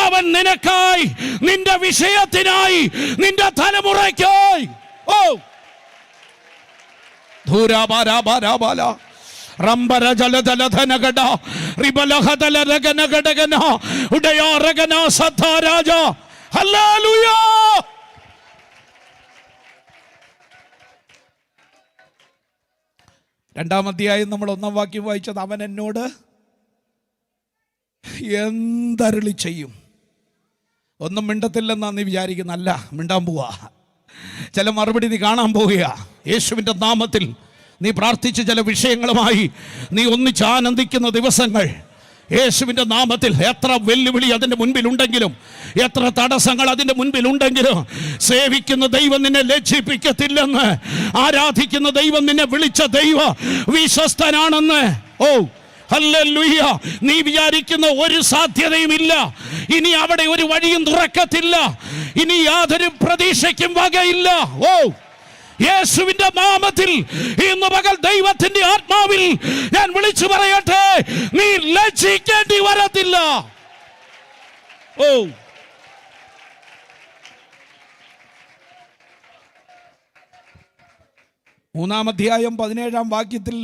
അവൻ നിനക്കായി, നിന്റെ വിഷയത്തിനായി, നിന്റെ തലമുറയ്ക്കായി ധൂരാബാരാബാരാബാല റംബര ജലധനഗട റിബലഹദലരഗനഗടഗന ഉടയാരഗന സദ്ധാരാജ. ഹല്ലേലൂയ. രണ്ടാം അധ്യായം നമ്മൾ 1-ാം വാക്യം വായിച്ചത്, അവൻ എന്നോട് എന്തരുളി ചെയ്യും. ഒന്നും മിണ്ടത്തില്ലെന്നാ നീ വിചാരിക്കുന്ന, അല്ല, മിണ്ടാൻ പോവാ. ചില മറുപടി നീ കാണാൻ പോവുക. യേശുവിൻ്റെ നാമത്തിൽ നീ പ്രാർത്ഥിച്ച് ചില വിഷയങ്ങളുമായി നീ ഒന്നിച്ച് ആനന്ദിക്കുന്ന ദിവസങ്ങൾ യേശുവിൻ്റെ നാമത്തിൽ. എത്ര വെല്ലുവിളി അതിൻ്റെ മുൻപിലുണ്ടെങ്കിലും, എത്ര തടസ്സങ്ങൾ അതിൻ്റെ മുൻപിലുണ്ടെങ്കിലും, സേവിക്കുന്ന ദൈവം നിന്നെ ലജ്ജിപ്പിക്കത്തില്ലെന്ന്, ആരാധിക്കുന്ന ദൈവം നിന്നെ വിളിച്ച ദൈവം വിശ്വസ്തനാണെന്ന്. ഹല്ലേലൂയ. നീ വിചാരിക്കുന്ന ഒരു സാധ്യതയും ഇല്ല. ഇനി അവിടെ ഒരു വഴിയും തുറക്കത്തില്ല. ഇനി യാതൊരു പ്രതീക്ഷയ്ക്കും വകയില്ല. യേശുവിന്റെ നാമത്തിൽ ഇന്ന് പകൽ ദൈവത്തിന്റെ ആത്മാവിൽ ഞാൻ വിളിച്ചു പറയട്ടെ, നീ ലജ്ജിക്കേണ്ടി വരത്തില്ല. മൂന്നാം അധ്യായം 17-ാം വാക്യത്തിൽ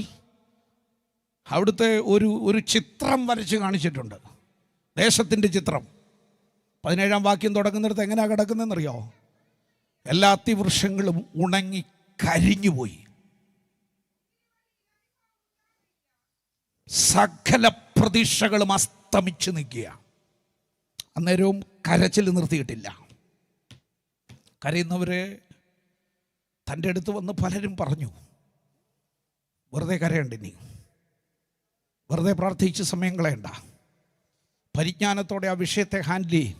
അവിടുത്തെ ഒരു ചിത്രം വരച്ച് കാണിച്ചിട്ടുണ്ട്. ദേശത്തിൻ്റെ ചിത്രം. 17-ാം വാക്യം തുടങ്ങുന്നിടത്ത് എങ്ങനെയാണ് കിടക്കുന്നതെന്നറിയോ? എല്ലാ അത്തിവൃക്ഷങ്ങളും ഉണങ്ങി കരിഞ്ഞുപോയി, സകല പ്രതീക്ഷകളും അസ്തമിച്ച് നിൽക്കുക. അന്നേരവും കരച്ചിൽ നിർത്തിയിട്ടില്ല. കരയുന്നവരെ തൻ്റെ അടുത്ത് വന്ന് പലരും പറഞ്ഞു, വെറുതെ കരയണ്ട, ഇനി വെറുതെ പ്രാർത്ഥിച്ച് സമയം കളയണ്ട. പരിജ്ഞാനത്തോടെ ആ വിഷയത്തെ ഹാൻഡിൽ ചെയ്യും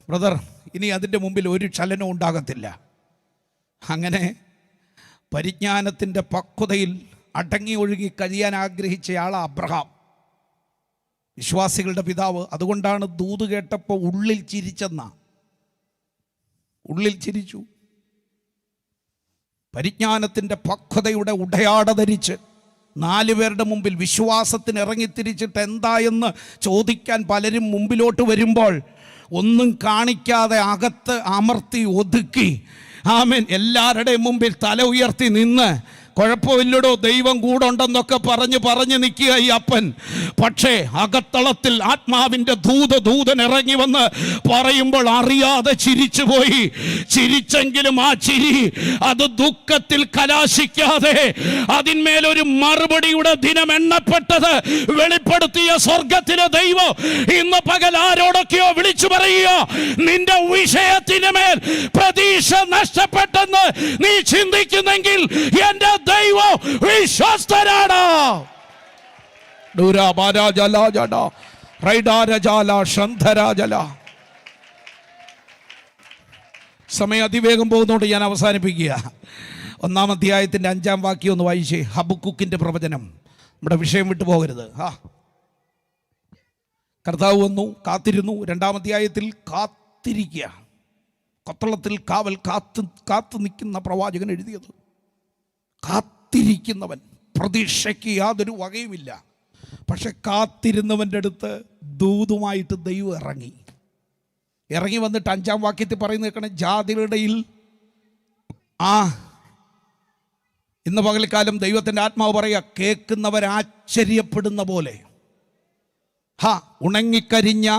ബ്രദർ. ഇനി അതിൻ്റെ മുമ്പിൽ ഒരു ചലനവും ഉണ്ടാകത്തില്ല. അങ്ങനെ പരിജ്ഞാനത്തിൻ്റെ പക്വതയിൽ അടങ്ങി ഒഴുകി കഴിയാൻ ആഗ്രഹിച്ചയാൾ അബ്രഹാം, വിശ്വാസികളുടെ പിതാവ്. അതുകൊണ്ടാണ് ദൂത് കേട്ടപ്പോൾ ഉള്ളിൽ ചിരിച്ചു. പരിജ്ഞാനത്തിൻ്റെ പക്വതയുടെ ഉടയാട ധരിച്ച് 4 പേരുടെ മുമ്പിൽ വിശ്വാസത്തിന് ഇറങ്ങിത്തിരിച്ചിട്ട് എന്തായെന്ന് ചോദിക്കാൻ പലരും മുമ്പിലോട്ട് വരുമ്പോൾ ഒന്നും കാണിക്കാതെ അകത്ത് അമർത്തി ഒതുക്കി, ആമേൻ, എല്ലാവരുടെയും മുമ്പിൽ തല ഉയർത്തി നിന്ന്, കുഴപ്പമില്ലടോ ദൈവം കൂടെ ഉണ്ടെന്നൊക്കെ പറഞ്ഞ് നിൽക്കുക ഈ അപ്പൻ. പക്ഷേ അകത്തളത്തിൽ ആത്മാവിൻ്റെ ദൂതൻ ഇറങ്ങി വന്ന് പറയുമ്പോൾ അറിയാതെ ചിരിച്ചുപോയി. ചിരിച്ചെങ്കിലും ആ ചിരി അത് ദുഃഖത്തിൽ കലാശിക്കാതെ അതിന്മേലൊരു മറുപടിയുടെ ദിനം എണ്ണപ്പെട്ടത് വെളിപ്പെടുത്തിയ സ്വർഗത്തിലെ ദൈവം ഇന്ന് പകൽ ആരോടൊക്കെയോ വിളിച്ചു പറയുക, നിന്റെ വിഷയത്തിന് മേൽ പ്രതീക്ഷ നഷ്ടപ്പെട്ടെന്ന് നീ ചിന്തിക്കുന്നെങ്കിൽ എന്റെ ദൈവം വിശ്വസ്തനാണ്. സമയം അതിവേഗം പോകുന്നതുകൊണ്ട് ഞാൻ അവസാനിപ്പിക്കുക. 1-ാം അധ്യായത്തിൻ്റെ 5-ാം വാക്യം ഒന്ന് വായിച്ചേ. ഹബക്കൂക്കിൻ്റെ പ്രവചനം. നമ്മുടെ വിഷയം വിട്ടു പോകരുത്. കർത്താവ് വന്നു, കാത്തിരുന്നു. 2-ാം അധ്യായത്തിൽ കാത്തിരിക്കുക, കൊത്തളത്തിൽ കാവൽ കാത്തു നിൽക്കുന്ന പ്രവാചകൻ എഴുതിയത്. കാത്തിരിക്കുന്നവൻ, പ്രതീക്ഷയ്ക്ക് യാതൊരു വകയുമില്ല. പക്ഷെ കാത്തിരുന്നവൻ്റെ അടുത്ത് ദൂതുമായിട്ട് ദൈവം ഇറങ്ങി വന്നിട്ട് 5-ാം വാക്യത്തിൽ പറയുന്ന കേൾക്കണം, ജാതികളുടെ ഇടയിൽ ഇന്ന് പകൽക്കാലം ദൈവത്തിൻ്റെ ആത്മാവ് പറയുക, കേൾക്കുന്നവരാശ്ചര്യപ്പെടുന്ന പോലെ ഉണങ്ങിക്കരിഞ്ഞ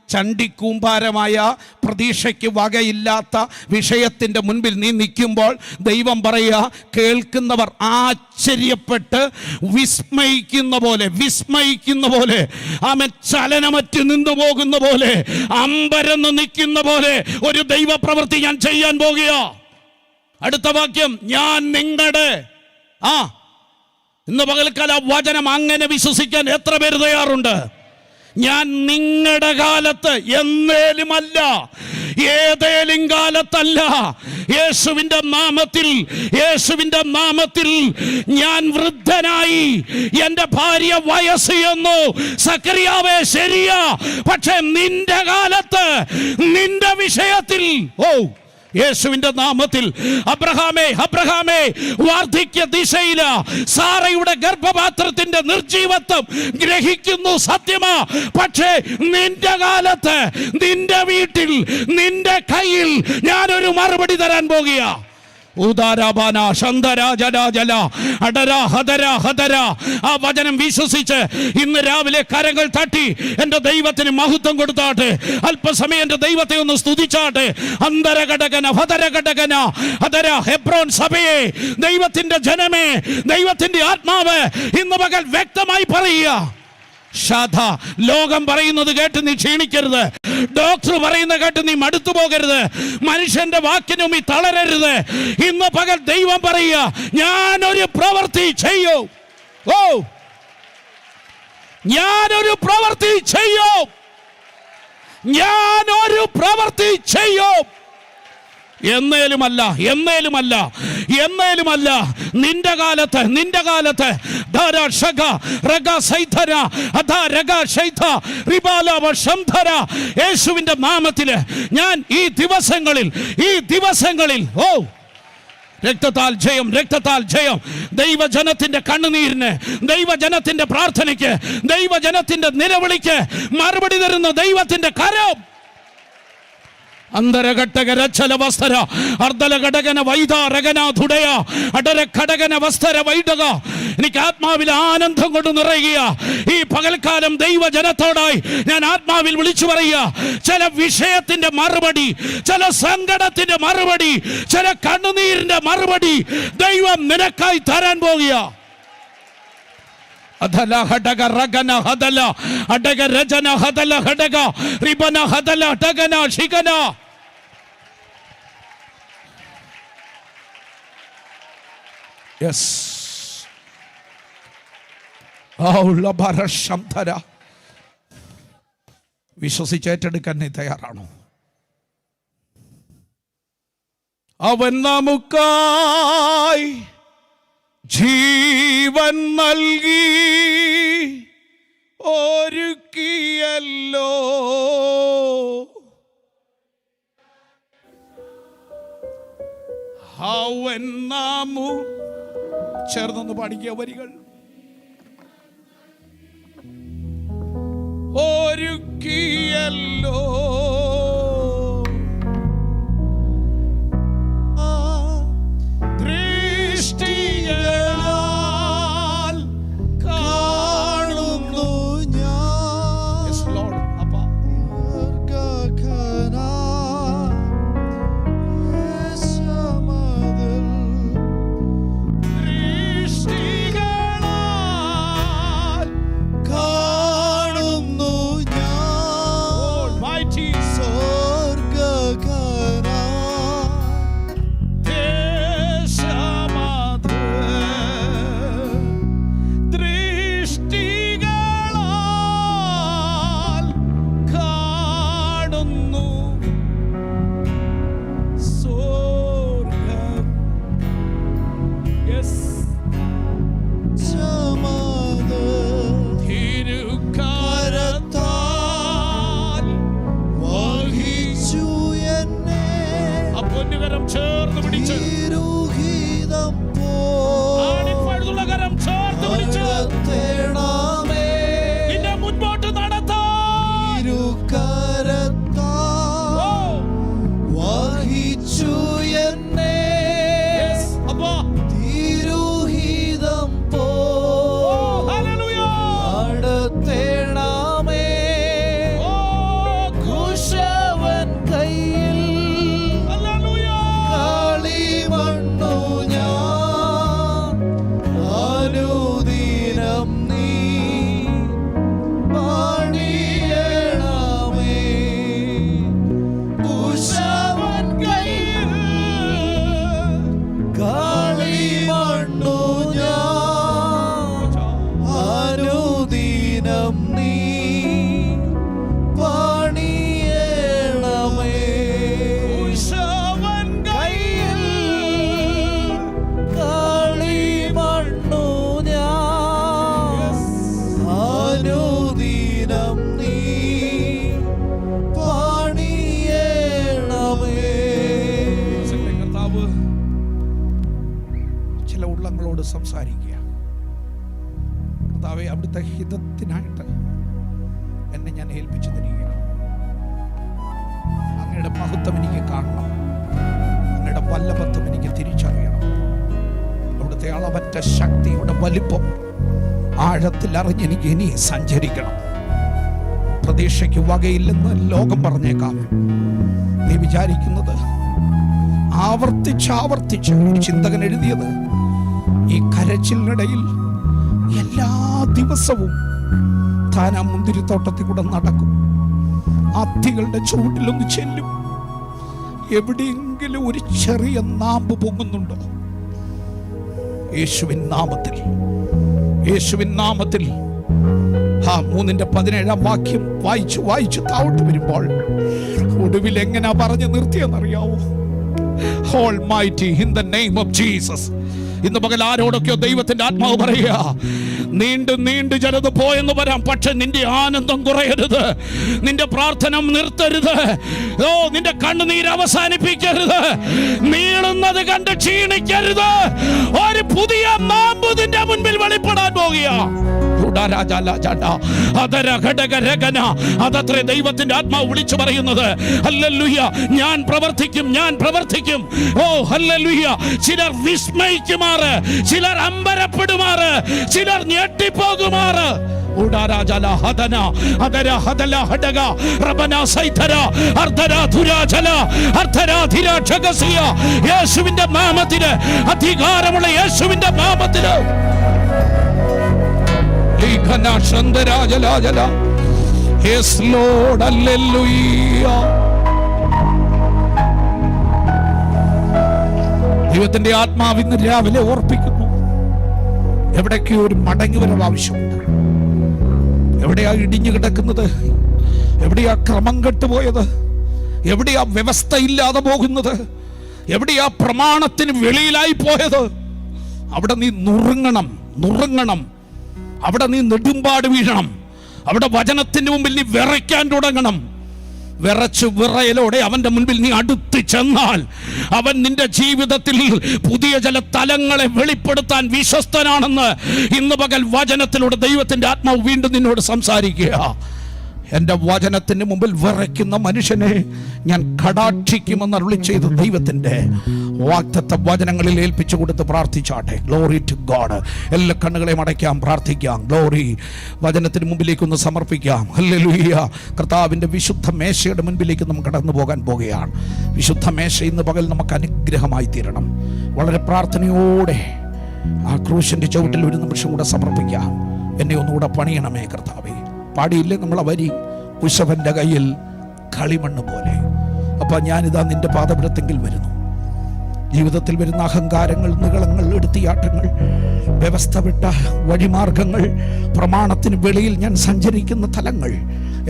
ചണ്ടിക്കൂമ്പാരമായ പ്രതീക്ഷയ്ക്ക് വകയില്ലാത്ത വിഷയത്തിൻ്റെ മുൻപിൽ നീ നിൽക്കുമ്പോൾ ദൈവം പറയുക, കേൾക്കുന്നവർ ആശ്ചര്യപ്പെട്ട് വിസ്മയിക്കുന്ന പോലെ ആമൻ ചലനമറ്റ് നിന്നു പോകുന്ന പോലെ, അമ്പരന്ന് നിൽക്കുന്ന പോലെ ഒരു ദൈവപ്രവൃത്തി ഞാൻ ചെയ്യാൻ പോകുക. അടുത്ത വാക്യം, ഞാൻ നിങ്ങളുടെ ഇന്ന് പകൽക്കാല വചനം അങ്ങനെ വിശ്വസിക്കാൻ എത്ര പേര് തയ്യാറുണ്ട്? ഞാൻ നിങ്ങളുടെ കാലത്ത് എന്നേലുമല്ല, ഏതേലും കാലത്തല്ല, യേശുവിൻ്റെ നാമത്തിൽ ഞാൻ വൃദ്ധനായി, എൻ്റെ ഭാര്യ വയസ്സ് ചെന്നു. സക്കറിയാവേ ശരിയാ, പക്ഷെ നിന്റെ കാലത്ത് നിന്റെ വിഷയത്തിൽ യേശുവിന്റെ നാമത്തിൽ അബ്രഹാമേ വാർദ്ധക്യ ദിശയില സാറയുടെ ഗർഭപാത്രത്തിന്റെ നിർജീവത്വം ഗ്രഹിക്കുന്നു, സത്യമാ. പക്ഷേ നിന്റെ കാലത്ത്, നിന്റെ വീട്ടിൽ, നിന്റെ കയ്യിൽ ഞാനൊരു മറുപടി തരാൻ പോകുക. ആ വചനം വിശ്വസിച്ച് ഇന്ന് രാവിലെ കരങ്ങൾ തട്ടി എൻ്റെ ദൈവത്തിന് മഹത്വം കൊടുത്താട്ടെ. അല്പസമയം എൻ്റെ ദൈവത്തെ ഒന്ന് സ്തുതിച്ചാട്ടെ. ഹെബ്രോൻ സഭയെ, ദൈവത്തിന്റെ ജനമേ, ദൈവത്തിന്റെ ആത്മാവ് ഇന്ന് പകൽ വ്യക്തമായി പറയുക, ലോകം പറയുന്നത് കേട്ട് നീ ക്ഷീണിക്കരുത്. ഡോക്ടർ പറയുന്നത് കേട്ട് നീ മടുത്തു പോകരുത്. മനുഷ്യന്റെ വാക്കിനും നീ തളരരുത്. ഇന്ന് പകൽ ദൈവം പറയുക, ഞാനൊരു പ്രവൃത്തി ചെയ്യും. ഞാനൊരു പ്രവൃത്തി ചെയ്യും. എന്നേലുമല്ല. നിന്റെ കാലത്ത് യേശുവിന്റെ നാമത്തില് ഞാൻ ഈ ദിവസങ്ങളിൽ രക്തത്താൽ ജയം. ദൈവജനത്തിന്റെ കണ്ണുനീരിന്, ദൈവജനത്തിന്റെ പ്രാർത്ഥനയ്ക്ക്, ദൈവജനത്തിന്റെ നിലവിളിക്ക് മറുപടി തരുന്ന ദൈവത്തിന്റെ കരം. അന്തരഘട്ടകരച്ചല വസ്തര അർദ്ധലഘടകന വൈദാരകന ധുടയ അടരഘടകന വസ്തര വൈഡക. എനിക്ക് ആത്മാവിൽ ആനന്ദം കൊണ്ട് നിറയുക. ഈ പകൽക്കാലം ദൈവജനത്തോടായി ഞാൻ ആത്മാവിൽ വിളിച്ചു പറയുക, ചില വിഷയത്തിന്റെ മറുപടി, ചില സങ്കടത്തിന്റെ മറുപടി, ചില കണ്ണുനീരിന്റെ മറുപടി ദൈവം നിനക്കായി തരാൻ പോകുക. അധല ഹടക റഗന ഹദല അടക രജന ഹദല ഹടക റിബന ഹദല ഹടകന ശിഖന. യെസ്, വിശ്വസിച്ചേറ്റെടുക്കാൻ നീ തയ്യാറാണോ? അവൻ നമുക്കായി ജീവൻ നൽകി ഒരുക്കിയല്ലോ. അവൻ നാമു ചേർന്നൊന്ന് പാടിക്കുക വരികൾ. ഒരുക്കിയല്ലോ ദൃഷ്ടിയാൽ കാണുന്നു ഞാൻ. Yes Lord. അപ്പാ ചേർന്ന് പിടിച്ച് നിന്നെ മുൻപോട്ട് നടത്താൻ വഹിച്ചു എന്നെ തിരുഹിതം പോ നടത്തേണമേ. കുശവൻ കയ്യിൽ കളിമണ്ണു ഞാൻ അനുദിനം നീ പണിയണമേ. കുശവൻ കയ്യിൽ കളിമണ്ണു ഞാൻ അനുദിനം നീ പണിയണമേ. കുശവൻ കയ്യിൽ കളിമണ്ണു ഞാൻ അനുദിനം നീ പണിയണമേ. കർത്താവ് ചില ഉള്ളങ്ങളോട് സംസാരിക്കുക. കർത്താവെ, അവിടുത്തെ ഹിതത്തിനായിട്ട് എന്നെ ഞാൻ ഏൽപ്പിച്ചു തരികയാണ്. അങ്ങയുടെ മഹത്വം എനിക്ക് കാണണം. അങ്ങയുടെ വല്ലഭത്വം എനിക്ക് തിരിച്ചറിയണം. അവിടുത്തെ അളവറ്റ ശക്തിയുടെ വലിപ്പം ആഴത്തിൽ അറിഞ്ഞെനിക്ക് ഇനി സഞ്ചരിക്കണം. പ്രതീക്ഷയ്ക്ക് വകയില്ലെന്ന് ലോകം പറഞ്ഞേക്കാം. നീ വിചാരിക്കുന്നത് ആവർത്തിച്ച് ഒരു ചിന്തകൻ എഴുതിയത്, ഈ കരച്ചിലിനിടയിൽ എല്ലാ ദിവസവും താൻ ആ മുന്തിരിത്തോട്ടത്തിൽ കൂടെ നടക്കും, അത്തികളുടെ ചുവട്ടിലൊന്ന് ചെല്ലും. എവിടെയെങ്കിലും ഒരു ചെറിയ നാമ്പ് പൊങ്ങുന്നുണ്ടോ? യേശുവിൻ നാമത്തിൽ, യേശുവിൻ നാമത്തിൽ. 3:17 വാക്യം വായിച്ചു താഴോട്ട് വരുമ്പോൾ ഒടുവിൽ എങ്ങനെ പറഞ്ഞു നിർത്തിയെന്നറിയാവോ? Almighty, in the name of Jesus. ഇന്ന് പകൽ ആരോടൊക്കെയോ ദൈവത്തിന്റെ ആത്മാവ് പറയുക, നീണ്ടു ചിലത് പോയെന്ന് വരാം, പക്ഷെ നിന്റെ ആനന്ദം കുറയരുത്, നിന്റെ പ്രാർത്ഥന നിർത്തരുത്, നിന്റെ കണ്ണുനീര് അവസാനിപ്പിക്കരുത്, നീളുന്നത് കണ്ട് ക്ഷീണിക്കരുത്. ഒരു പുതിയ നാമ്പ് നിന്റെ മുൻപിൽ വെളിപ്പെടാൻ പോകുക. അതത്രേ ദൈവത്തിന്റെ ആത്മാവ് വിളിച്ചു പറയുന്നത്. ഹല്ലേലൂയ, ഞാൻ പ്രവർത്തിക്കും. ഓ ഹല്ലേലൂയ. ചിലർ വിസ്മയിക്കുമാറ്, ചിലർ അമ്പരപ്പെടുമാറ്, ചിലർ ഞെട്ടിപ്പോകുമാറ്. യേശുവിന്റെ നാമത്തിന്, അധികാരമുള്ള യേശുവിന്റെ നാമത്തിന്. Yes, Lord, hallelujah. ദൈവത്തിന്റെ ആത്മാവ് ഇന്ന് രാവിലെ ഓർപ്പിക്കുന്നു, എവിടേക്കോ ഒരു മടങ്ങിവരവ് ആവശ്യമുണ്ട്. എവിടെയാ ഇടിഞ്ഞു കിടക്കുന്നത്? എവിടെയാ ക്രമം കെട്ടുപോയത്? എവിടെയാ വ്യവസ്ഥ ഇല്ലാതെ പോകുന്നത്? എവിടെയാ പ്രമാണത്തിന് വെളിയിലായി പോയത്? അവിടെ നീ നുറുങ്ങണം. അവിടെ നീ നെടുമ്പാട് വീഴണം. അവിടെ വചനത്തിന് മുമ്പിൽ നീ വിറയ്ക്കാൻ തുടങ്ങണം. വിറയലോടെ അവന്റെ മുൻപിൽ നീ അടുത്ത് ചെന്നാൽ അവൻ നിന്റെ ജീവിതത്തിൽ പുതിയ ചില തലങ്ങളെ വെളിപ്പെടുത്താൻ വിശ്വസ്തനാണെന്ന് ഇന്ന് പകൽ വചനത്തിലൂടെ ദൈവത്തിന്റെ ആത്മാവ് വീണ്ടും നിന്നോട് സംസാരിക്കുക. എൻ്റെ വചനത്തിന് മുമ്പിൽ വിറയ്ക്കുന്ന മനുഷ്യനെ ഞാൻ കടാക്ഷിക്കുമെന്ന് അരുളി ചെയ്ത ദൈവത്തിൻ്റെ വാഗ്ദത്ത വചനങ്ങളിൽ ഏൽപ്പിച്ചു കൊടുത്ത് പ്രാർത്ഥിച്ചാട്ടെ. Glory to God. എല്ലാ കണ്ണുകളെയും അടയ്ക്കാം, പ്രാർത്ഥിക്കാം. ഗ്ലോറി. വചനത്തിന് മുമ്പിലേക്കൊന്ന് സമർപ്പിക്കാം. ഹല്ലേലൂയ. കർത്താവിൻ്റെ വിശുദ്ധ മേശയുടെ മുൻപിലേക്ക് നമുക്ക് കടന്നു പോകാൻ പോകുകയാണ്. വിശുദ്ധ മേശ ഇന്ന് പകൽ നമുക്ക് അനുഗ്രഹമായി തീരണം. വളരെ പ്രാർത്ഥനയോടെ ആ ക്രൂശിൻ്റെ ചുവട്ടിൽ ഒരു നിമിഷം കൂടെ സമർപ്പിക്കാം. എന്നെ ഒന്നുകൂടെ പണിയണമേ കർത്താവേ. പാടിയില്ലേ നമ്മളെ വരി? കുശവന്റെ കയ്യിൽ കളിമണ്ണ് പോലെ. അപ്പൊ ഞാനിതാ നിന്റെ പാദപീഠത്തെങ്കിൽ വരുന്നു. ജീവിതത്തിൽ വരുന്ന അഹങ്കാരങ്ങൾ, നികളങ്ങൾ, എടുത്തിയാട്ടങ്ങൾ, വ്യവസ്ഥ വിട്ട വഴിമാർഗങ്ങൾ, പ്രമാണത്തിന് വെളിയിൽ ഞാൻ സഞ്ചരിക്കുന്ന തലങ്ങൾ,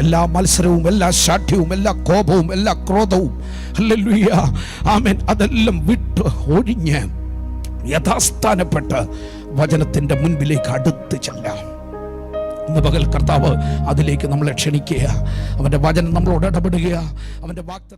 എല്ലാ മത്സരവും, എല്ലാ ശാഠ്യവും, എല്ലാ കോപവും, എല്ലാ ക്രോധവും, ഹല്ലേലൂയ, ആമേൻ, അതെല്ലാം വിട്ട് ഒഴിഞ്ഞ് യഥാസ്ഥാനപ്പെട്ട് വചനത്തിന്റെ മുൻപിലേക്ക് അടുത്ത് ചെല്ലാം. ഇന്ന് പകൽ കർത്താവ് അതിലേക്ക് നമ്മളെ ക്ഷണിക്കുക. അവന്റെ വചനം നമ്മളോട് ഇടപെടുക. അവന്റെ വാഗ്ദത്തം